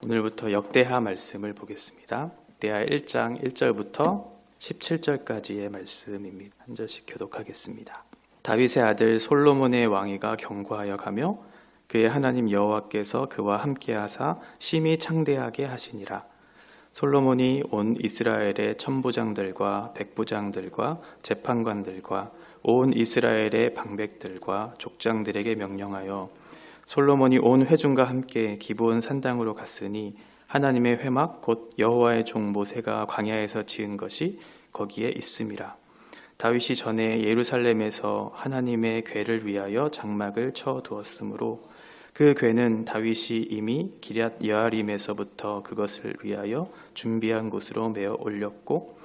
오늘부터 역대하 말씀을 보겠습니다. 역대하 1장 1절부터 17절까지의 말씀입니다. 한 절씩 교독하겠습니다. 다윗의 아들 솔로몬의 왕위가 경과하여 가며 그의 하나님 여호와께서 그와 함께하사 심히 창대하게 하시니라. 솔로몬이 온 이스라엘의 천부장들과 백부장들과 재판관들과 온 이스라엘의 방백들과 족장들에게 명령하여 솔로몬이 온 회중과 함께 기브온 산당으로 갔으니 하나님의 회막 곧 여호와의 종 모세가 광야에서 지은 것이 거기에 있음이라. 다윗이 전에 예루살렘에서 하나님의 궤를 위하여 장막을 쳐 두었으므로 그 궤는 다윗이 이미 기럇 여아림에서부터 그것을 위하여 준비한 곳으로 메어 올렸고,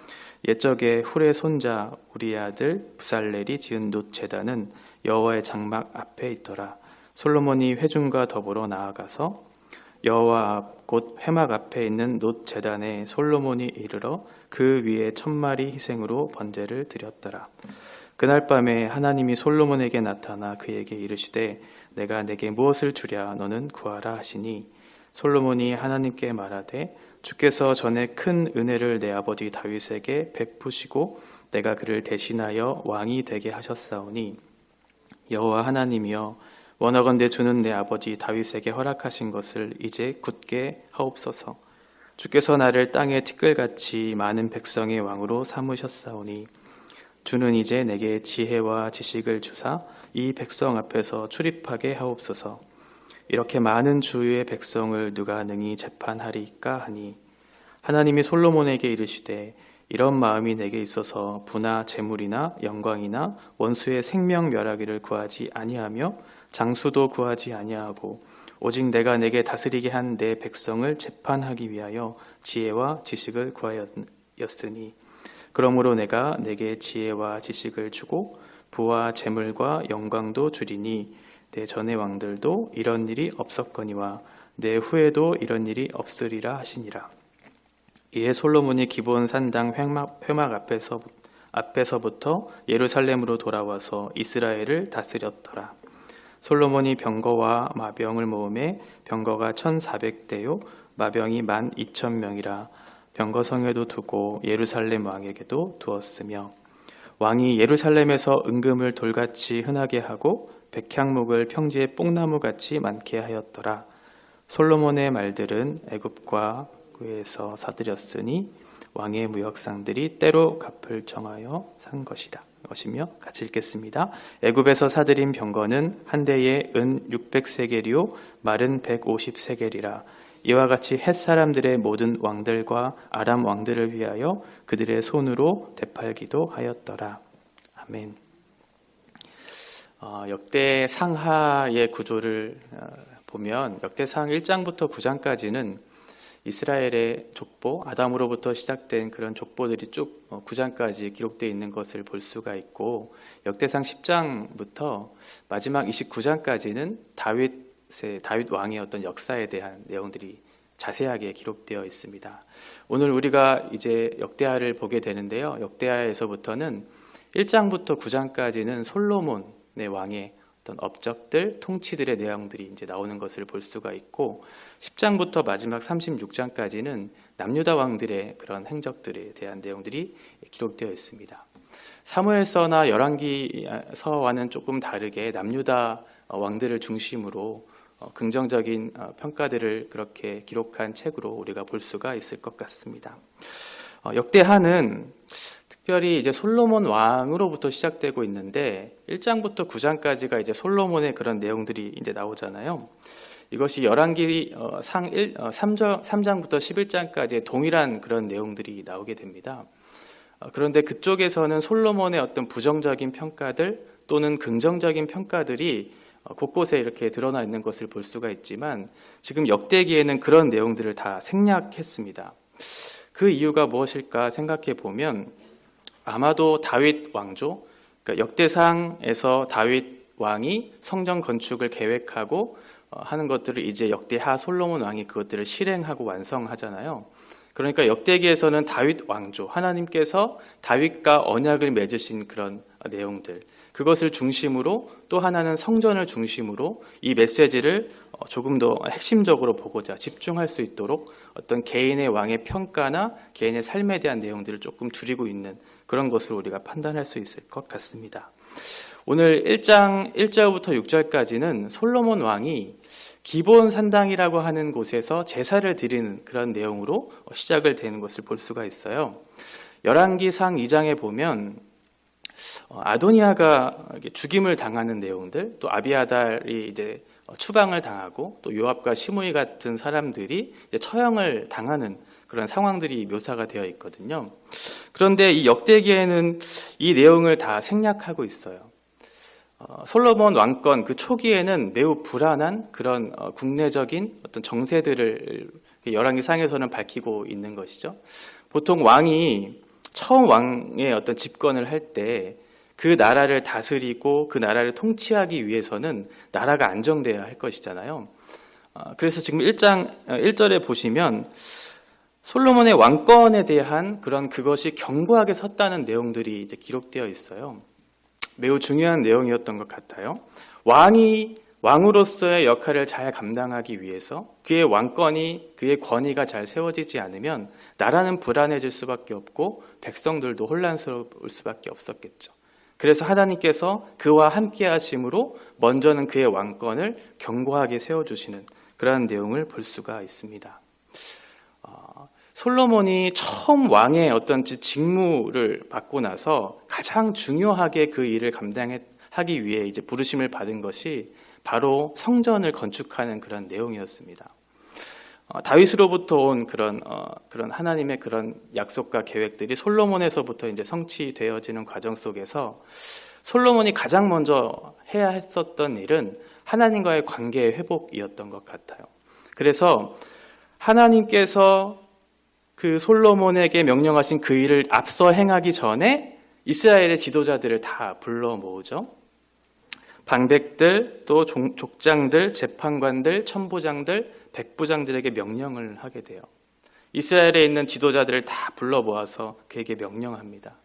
옛적에 훌의 손자 우리의 아들 부살렐이 지은 놋 제단은 여호와의 장막 앞에 있더라. 솔로몬이 회중과 더불어 나아가서 여호와 앞 곧 회막 앞에 있는 놋 제단에 솔로몬이 이르러 그 위에 1000마리 희생으로 번제를 드렸더라. 그날 밤에 하나님이 솔로몬에게 나타나 그에게 이르시되 내가 내게 무엇을 주랴 너는 구하라 하시니, 솔로몬이 하나님께 말하되 주께서 전에 큰 은혜를 내 아버지 다윗에게 베푸시고 내가 그를 대신하여 왕이 되게 하셨사오니 여호와 하나님이여 원하건대 주는 내 아버지 다윗에게 허락하신 것을 이제 굳게 하옵소서. 주께서 나를 땅의 티끌같이 많은 백성의 왕으로 삼으셨사오니 주는 이제 내게 지혜와 지식을 주사 이 백성 앞에서 출입하게 하옵소서. 이렇게 많은 주의 백성을 누가 능히 재판하리까 하니, 하나님이 솔로몬에게 이르시되 이런 마음이 내게 있어서 부나 재물이나 영광이나 원수의 생명 멸하기를 구하지 아니하며 장수도 구하지 아니하고 오직 내가 내게 다스리게 한 내 백성을 재판하기 위하여 지혜와 지식을 구하였으니, 그러므로 내가 내게 지혜와 지식을 주고 부와 재물과 영광도 주리니 내 전의 왕들도 이런 일이 없었거니와 내 후에도 이런 일이 없으리라 하시니라. 이에 솔로몬이 기브온 산당 회막 앞에서부터 예루살렘으로 돌아와서 이스라엘을 다스렸더라. 솔로몬이 병거와 마병을 모음에 병거가 1400대요 마병이 12,000명이라. 병거성에도 두고 예루살렘 왕에게도 두었으며, 왕이 예루살렘에서 은금을 돌같이 흔하게 하고 백향목을 평지에 뽕나무같이 많게 하였더라. 솔로몬의 말들은 애굽과 그에서 사들였으니 왕의 무역상들이 때로 갚을 정하여 산 것이며, 같이 읽겠습니다. 애굽에서 사들인 병거는 한 대에 은 600세겔이요 말은 150세겔이라. 이와 같이 헷 사람들의 모든 왕들과 아람 왕들을 위하여 그들의 손으로 되팔기도 하였더라. 아멘. 역대상하의 구조를 보면 역대상 1장부터 9장까지는 이스라엘의 족보, 아담으로부터 시작된 그런 족보들이 쭉 9장까지 기록되어 있는 것을 볼 수가 있고, 역대상 10장부터 마지막 29장까지는 다윗 왕의 어떤 역사에 대한 내용들이 자세하게 기록되어 있습니다. 오늘 우리가 이제 역대하를 보게 되는데요. 역대하에서부터는 1장부터 9장까지는 솔로몬의 왕의 어떤 업적들, 통치들의 내용들이 이제 나오는 것을 볼 수가 있고, 10장부터 마지막 36장까지는 남유다 왕들의 그런 행적들에 대한 내용들이 기록되어 있습니다. 사무엘서나 열왕기서와는 조금 다르게 남유다 왕들을 중심으로 긍정적인 평가들을 그렇게 기록한 책으로 우리가 볼 수가 있을 것 같습니다. 역대하는 특별히 이제 솔로몬 왕으로부터 시작되고 있는데 1장부터 9장까지가 이제 솔로몬의 그런 내용들이 이제 나오잖아요. 이것이 열왕기 3장부터 11장까지의 동일한 그런 내용들이 나오게 됩니다. 그런데 그쪽에서는 솔로몬의 어떤 부정적인 평가들 또는 긍정적인 평가들이 곳곳에 이렇게 드러나 있는 것을 볼 수가 있지만, 지금 역대기에는 그런 내용들을 다 생략했습니다. 그 이유가 무엇일까 생각해 보면 아마도 다윗 왕조, 그러니까 역대상에서 다윗 왕이 성전 건축을 계획하고 하는 것들을 이제 역대하 솔로몬 왕이 그것들을 실행하고 완성하잖아요. 그러니까 역대기에서는 다윗 왕조, 하나님께서 다윗과 언약을 맺으신 그런 내용들, 그것을 중심으로 또 하나는 성전을 중심으로 이 메시지를 조금 더 핵심적으로 보고자 집중할 수 있도록 어떤 개인의 왕의 평가나 개인의 삶에 대한 내용들을 조금 줄이고 있는 그런 것으로 우리가 판단할 수 있을 것 같습니다. 오늘 1장 1절부터 6절까지는 솔로몬 왕이 기브온 산당이라고 하는 곳에서 제사를 드리는 그런 내용으로 시작을 되는 것을 볼 수가 있어요. 열왕기상 2장에 보면 아도니아가 죽임을 당하는 내용들, 또 아비아달이 이제 추방을 당하고 또 요압과 시므이 같은 사람들이 이제 처형을 당하는 그런 상황들이 묘사가 되어 있거든요. 그런데 이 역대기에는 이 내용을 다 생략하고 있어요. 솔로몬 왕권 그 초기에는 매우 불안한 그런 국내적인 어떤 정세들을 열왕기상에서는 밝히고 있는 것이죠. 보통 왕이 처음 왕의 어떤 집권을 할 때 그 나라를 다스리고 그 나라를 통치하기 위해서는 나라가 안정돼야 할 것이잖아요. 그래서 지금 1장 1절에 보시면 솔로몬의 왕권에 대한 그런 그것이 견고하게 섰다는 내용들이 이제 기록되어 있어요. 매우 중요한 내용이었던 것 같아요. 왕이 왕으로서의 역할을 잘 감당하기 위해서 그의 왕권이, 그의 권위가 잘 세워지지 않으면 나라는 불안해질 수밖에 없고 백성들도 혼란스러울 수밖에 없었겠죠. 그래서 하나님께서 그와 함께 하심으로 먼저는 그의 왕권을 견고하게 세워주시는 그런 내용을 볼 수가 있습니다. 솔로몬이 처음 왕의 어떤 직무를 받고 나서 가장 중요하게 그 일을 감당하기 위해 이제 부르심을 받은 것이 바로 성전을 건축하는 그런 내용이었습니다. 다윗으로부터 온 그런 하나님의 그런 약속과 계획들이 솔로몬에서부터 이제 성취되어지는 과정 속에서 솔로몬이 가장 먼저 해야 했었던 일은 하나님과의 관계의 회복이었던 것 같아요. 그래서 하나님께서 그 솔로몬에게 명령하신 그 일을 앞서 행하기 전에 이스라엘의 지도자들을 다 불러 모으죠. 방백들, 또 족장들, 재판관들, 천부장들, 백부장들에게 명령을 하게 돼요. 이스라엘에 있는 지도자들을 다 불러 모아서 그에게 명령합니다.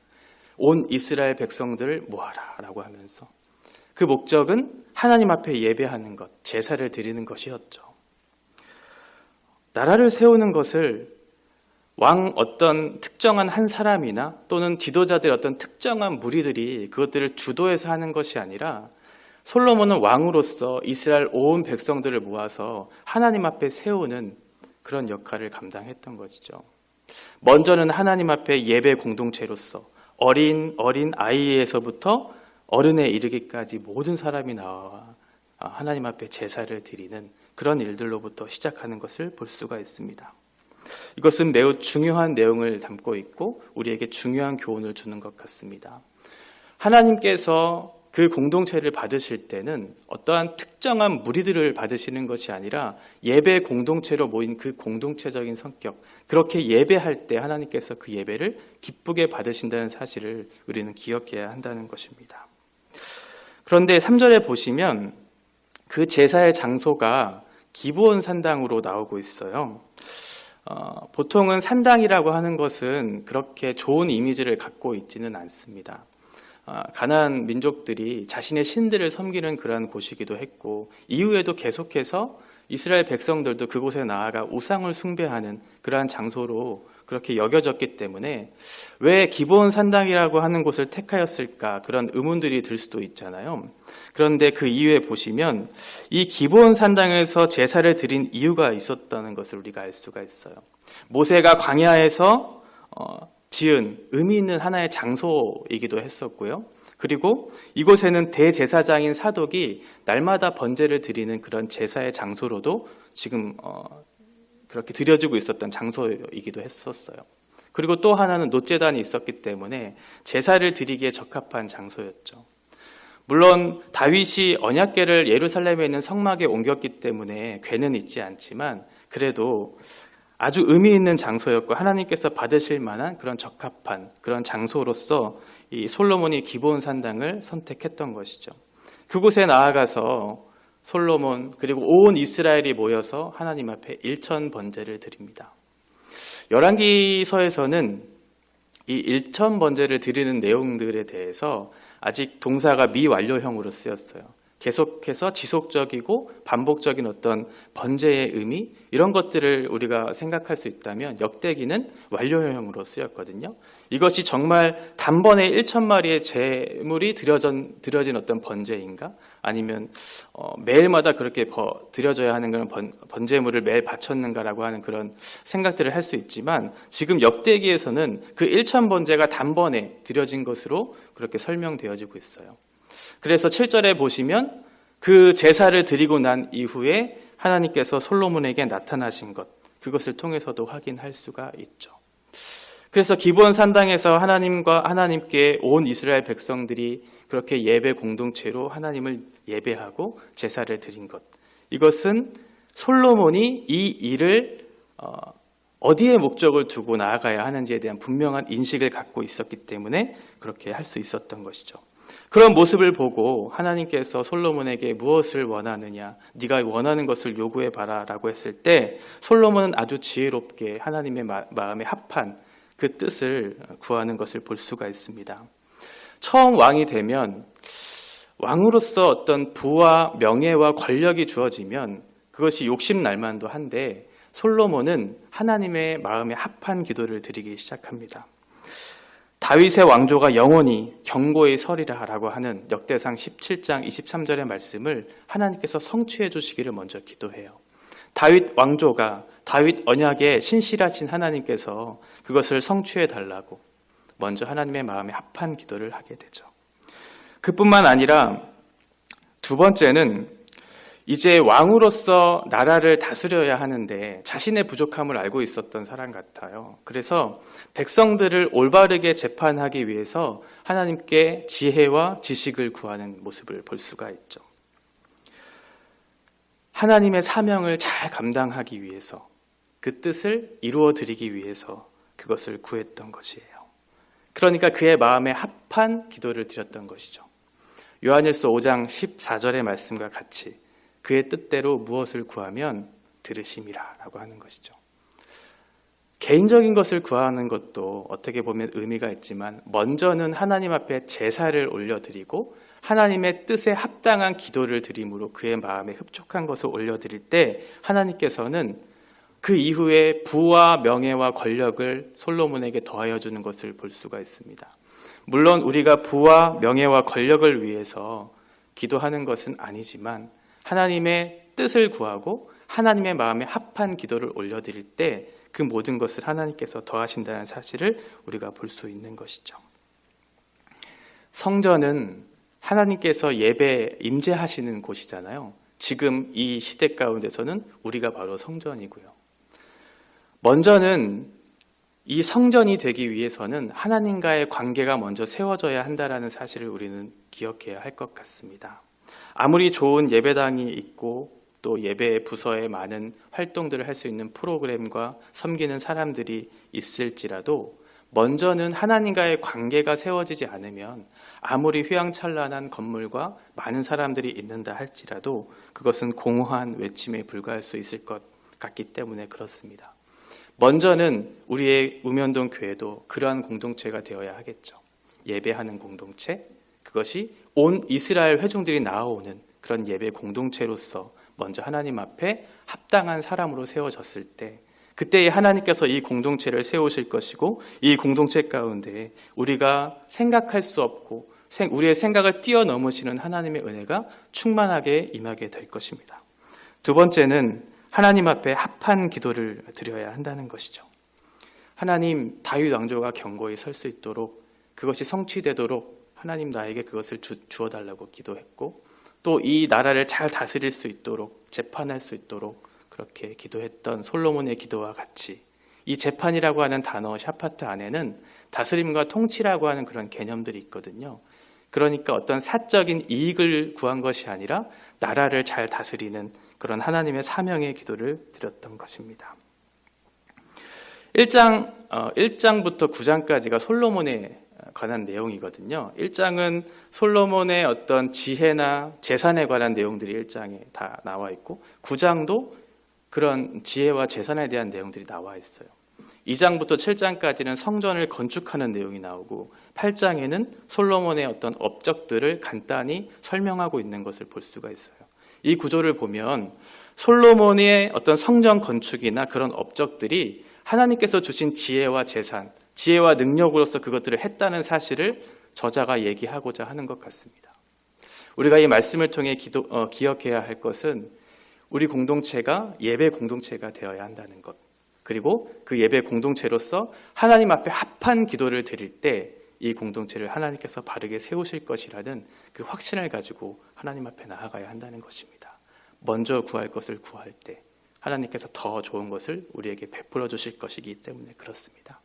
온 이스라엘 백성들을 모아라 라고 하면서 그 목적은 하나님 앞에 예배하는 것, 제사를 드리는 것이었죠. 나라를 세우는 것을 왕 어떤 특정한 한 사람이나 또는 지도자들의 어떤 특정한 무리들이 그것들을 주도해서 하는 것이 아니라 솔로몬은 왕으로서 이스라엘 온 백성들을 모아서 하나님 앞에 세우는 그런 역할을 감당했던 것이죠. 먼저는 하나님 앞에 예배 공동체로서 어린 아이에서부터 어른에 이르기까지 모든 사람이 나와 하나님 앞에 제사를 드리는 그런 일들로부터 시작하는 것을 볼 수가 있습니다. 이것은 매우 중요한 내용을 담고 있고 우리에게 중요한 교훈을 주는 것 같습니다. 하나님께서 그 공동체를 받으실 때는 어떠한 특정한 무리들을 받으시는 것이 아니라 예배 공동체로 모인 그 공동체적인 성격, 그렇게 예배할 때 하나님께서 그 예배를 기쁘게 받으신다는 사실을 우리는 기억해야 한다는 것입니다. 그런데 3절에 보시면 그 제사의 장소가 기브온 산당으로 나오고 있어요. 보통은 산당이라고 하는 것은 그렇게 좋은 이미지를 갖고 있지는 않습니다. 가나안 민족들이 자신의 신들을 섬기는 그러한 곳이기도 했고 이후에도 계속해서 이스라엘 백성들도 그곳에 나아가 우상을 숭배하는 그러한 장소로 그렇게 여겨졌기 때문에 왜 기브온 산당이라고 하는 곳을 택하였을까 그런 의문들이 들 수도 있잖아요. 그런데 그 이후에 보시면 이 기브온 산당에서 제사를 드린 이유가 있었다는 것을 우리가 알 수가 있어요. 모세가 광야에서 지은 의미 있는 하나의 장소이기도 했었고요. 그리고 이곳에는 대제사장인 사독이 날마다 번제를 드리는 그런 제사의 장소로도 지금 그렇게 드려지고 있었던 장소이기도 했었어요. 그리고 또 하나는 놋제단이 있었기 때문에 제사를 드리기에 적합한 장소였죠. 물론 다윗이 언약궤를 예루살렘에 있는 성막에 옮겼기 때문에 궤는 있지 않지만 그래도 아주 의미 있는 장소였고 하나님께서 받으실 만한 그런 적합한 그런 장소로서 이 솔로몬이 기브온 산당을 선택했던 것이죠. 그곳에 나아가서 솔로몬 그리고 온 이스라엘이 모여서 하나님 앞에 일천 번제를 드립니다. 열왕기서에서는 이 일천 번제를 드리는 내용들에 대해서 아직 동사가 미완료형으로 쓰였어요. 계속해서 지속적이고 반복적인 어떤 번제의 의미 이런 것들을 우리가 생각할 수 있다면 역대기는 완료형으로 쓰였거든요. 이것이 정말 단번에 1,000마리의 제물이 드려진 어떤 번제인가? 아니면 매일마다 그렇게 드려져야 하는 그런 번제물을 매일 바쳤는가라고 하는 그런 생각들을 할 수 있지만 지금 역대기에서는 그 1,000번제가 단번에 드려진 것으로 그렇게 설명되어지고 있어요. 그래서 7절에 보시면 그 제사를 드리고 난 이후에 하나님께서 솔로몬에게 나타나신 것, 그것을 통해서도 확인할 수가 있죠. 그래서 기브온 산당에서 하나님께 온 이스라엘 백성들이 그렇게 예배 공동체로 하나님을 예배하고 제사를 드린 것, 이것은 솔로몬이 이 일을 어디에 목적을 두고 나아가야 하는지에 대한 분명한 인식을 갖고 있었기 때문에 그렇게 할 수 있었던 것이죠. 그런 모습을 보고 하나님께서 솔로몬에게 무엇을 원하느냐, 네가 원하는 것을 요구해봐라 라고 했을 때 솔로몬은 아주 지혜롭게 하나님의 마음에 합한 그 뜻을 구하는 것을 볼 수가 있습니다. 처음 왕이 되면 왕으로서 어떤 부와 명예와 권력이 주어지면 그것이 욕심날만도 한데 솔로몬은 하나님의 마음에 합한 기도를 드리기 시작합니다. 다윗의 왕조가 영원히 경고의 서리라 라고 하는 역대상 17장 23절의 말씀을 하나님께서 성취해 주시기를 먼저 기도해요. 다윗 왕조가 다윗 언약에 신실하신 하나님께서 그것을 성취해 달라고 먼저 하나님의 마음에 합한 기도를 하게 되죠. 그뿐만 아니라 두 번째는 이제 왕으로서 나라를 다스려야 하는데 자신의 부족함을 알고 있었던 사람 같아요. 그래서 백성들을 올바르게 재판하기 위해서 하나님께 지혜와 지식을 구하는 모습을 볼 수가 있죠. 하나님의 사명을 잘 감당하기 위해서 그 뜻을 이루어 드리기 위해서 그것을 구했던 것이에요. 그러니까 그의 마음에 합한 기도를 드렸던 것이죠. 요한일서 5장 14절의 말씀과 같이 그의 뜻대로 무엇을 구하면 들으심이라 라고 하는 것이죠. 개인적인 것을 구하는 것도 어떻게 보면 의미가 있지만 먼저는 하나님 앞에 제사를 올려드리고 하나님의 뜻에 합당한 기도를 드림으로 그의 마음에 흡족한 것을 올려드릴 때 하나님께서는 그 이후에 부와 명예와 권력을 솔로몬에게 더하여 주는 것을 볼 수가 있습니다. 물론 우리가 부와 명예와 권력을 위해서 기도하는 것은 아니지만 하나님의 뜻을 구하고 하나님의 마음에 합한 기도를 올려드릴 때 그 모든 것을 하나님께서 더하신다는 사실을 우리가 볼 수 있는 것이죠. 성전은 하나님께서 예배에 임재하시는 곳이잖아요. 지금 이 시대 가운데서는 우리가 바로 성전이고요. 먼저는 이 성전이 되기 위해서는 하나님과의 관계가 먼저 세워져야 한다는 사실을 우리는 기억해야 할 것 같습니다. 아무리 좋은 예배당이 있고 또 예배 부서에 많은 활동들을 할 수 있는 프로그램과 섬기는 사람들이 있을지라도 먼저는 하나님과의 관계가 세워지지 않으면 아무리 휘황찬란한 건물과 많은 사람들이 있는다 할지라도 그것은 공허한 외침에 불과할 수 있을 것 같기 때문에 그렇습니다. 먼저는 우리의 우면동 교회도 그러한 공동체가 되어야 하겠죠. 예배하는 공동체, 그것이 온 이스라엘 회중들이 나아오는 그런 예배 공동체로서 먼저 하나님 앞에 합당한 사람으로 세워졌을 때 그때에 하나님께서 이 공동체를 세우실 것이고 이 공동체 가운데 우리가 생각할 수 없고 우리의 생각을 뛰어넘으시는 하나님의 은혜가 충만하게 임하게 될 것입니다. 두 번째는 하나님 앞에 합한 기도를 드려야 한다는 것이죠. 하나님, 다윗 왕조가 견고히 설 수 있도록 그것이 성취되도록 하나님 나에게 그것을 주어달라고 기도했고 또 이 나라를 잘 다스릴 수 있도록 재판할 수 있도록 그렇게 기도했던 솔로몬의 기도와 같이 이 재판이라고 하는 단어 샤파트 안에는 다스림과 통치라고 하는 그런 개념들이 있거든요. 그러니까 어떤 사적인 이익을 구한 것이 아니라 나라를 잘 다스리는 그런 하나님의 사명의 기도를 드렸던 것입니다. 1장부터 9장까지가 솔로몬의 관한 내용이거든요. 1장은 솔로몬의 어떤 지혜나 재산에 관한 내용들이 1장에 다 나와 있고 9장도 그런 지혜와 재산에 대한 내용들이 나와 있어요. 2장부터 7장까지는 성전을 건축하는 내용이 나오고 8장에는 솔로몬의 어떤 업적들을 간단히 설명하고 있는 것을 볼 수가 있어요. 이 구조를 보면 솔로몬의 어떤 성전 건축이나 그런 업적들이 하나님께서 주신 지혜와 재산, 지혜와 능력으로서 그것들을 했다는 사실을 저자가 얘기하고자 하는 것 같습니다. 우리가 이 말씀을 통해 기억해야 할 것은 우리 공동체가 예배 공동체가 되어야 한다는 것, 그리고 그 예배 공동체로서 하나님 앞에 합한 기도를 드릴 때 이 공동체를 하나님께서 바르게 세우실 것이라는 그 확신을 가지고 하나님 앞에 나아가야 한다는 것입니다. 먼저 구할 것을 구할 때 하나님께서 더 좋은 것을 우리에게 베풀어 주실 것이기 때문에 그렇습니다.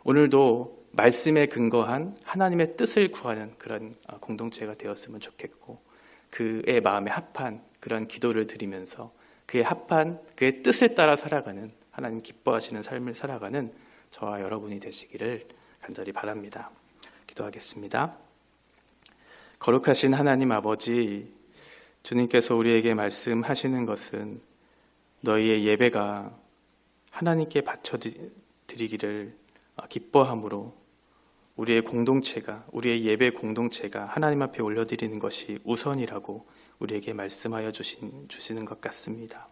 오늘도 말씀에 근거한 하나님의 뜻을 구하는 그런 공동체가 되었으면 좋겠고, 그의 마음에 합한 그런 기도를 드리면서 그의 합한 그의 뜻을 따라 살아가는, 하나님 기뻐하시는 삶을 살아가는 저와 여러분이 되시기를 간절히 바랍니다. 기도하겠습니다. 거룩하신 하나님 아버지, 주님께서 우리에게 말씀하시는 것은 너희의 예배가 하나님께 바쳐드리기를 기뻐함으로 우리의 공동체가, 우리의 예배 공동체가 하나님 앞에 올려드리는 것이 우선이라고 우리에게 말씀하여 주시는 것 같습니다.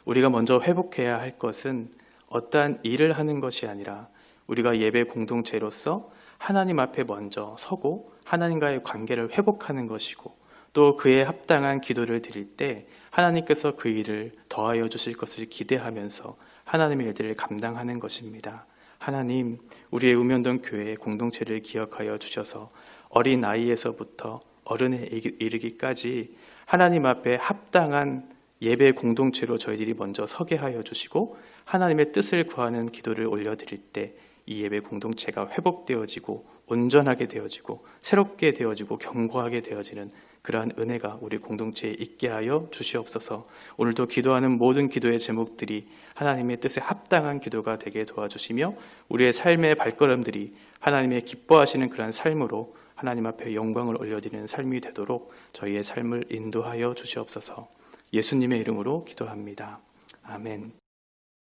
우리가 먼저 회복해야 할 것은 어떠한 일을 하는 것이 아니라 우리가 예배 공동체로서 하나님 앞에 먼저 서고 하나님과의 관계를 회복하는 것이고, 또 그에 합당한 기도를 드릴 때 하나님께서 그 일을 더하여 주실 것을 기대하면서 하나님의 일들을 감당하는 것입니다. 하나님, 우리의 우면동 교회의 공동체를 기억하여 주셔서 어린 나이에서부터 어른에 이르기까지 하나님 앞에 합당한 예배 공동체로 저희들이 먼저 서게 하여 주시고, 하나님의 뜻을 구하는 기도를 올려드릴 때 이 예배 공동체가 회복되어지고 온전하게 되어지고 새롭게 되어지고 견고하게 되어지는 그러한 은혜가 우리 공동체에 있게 하여 주시옵소서. 오늘도 기도하는 모든 기도의 제목들이 하나님의 뜻에 합당한 기도가 되게 도와주시며, 우리의 삶의 발걸음들이 하나님의 기뻐하시는 그러한 삶으로 하나님 앞에 영광을 올려드리는 삶이 되도록 저희의 삶을 인도하여 주시옵소서. 예수님의 이름으로 기도합니다. 아멘.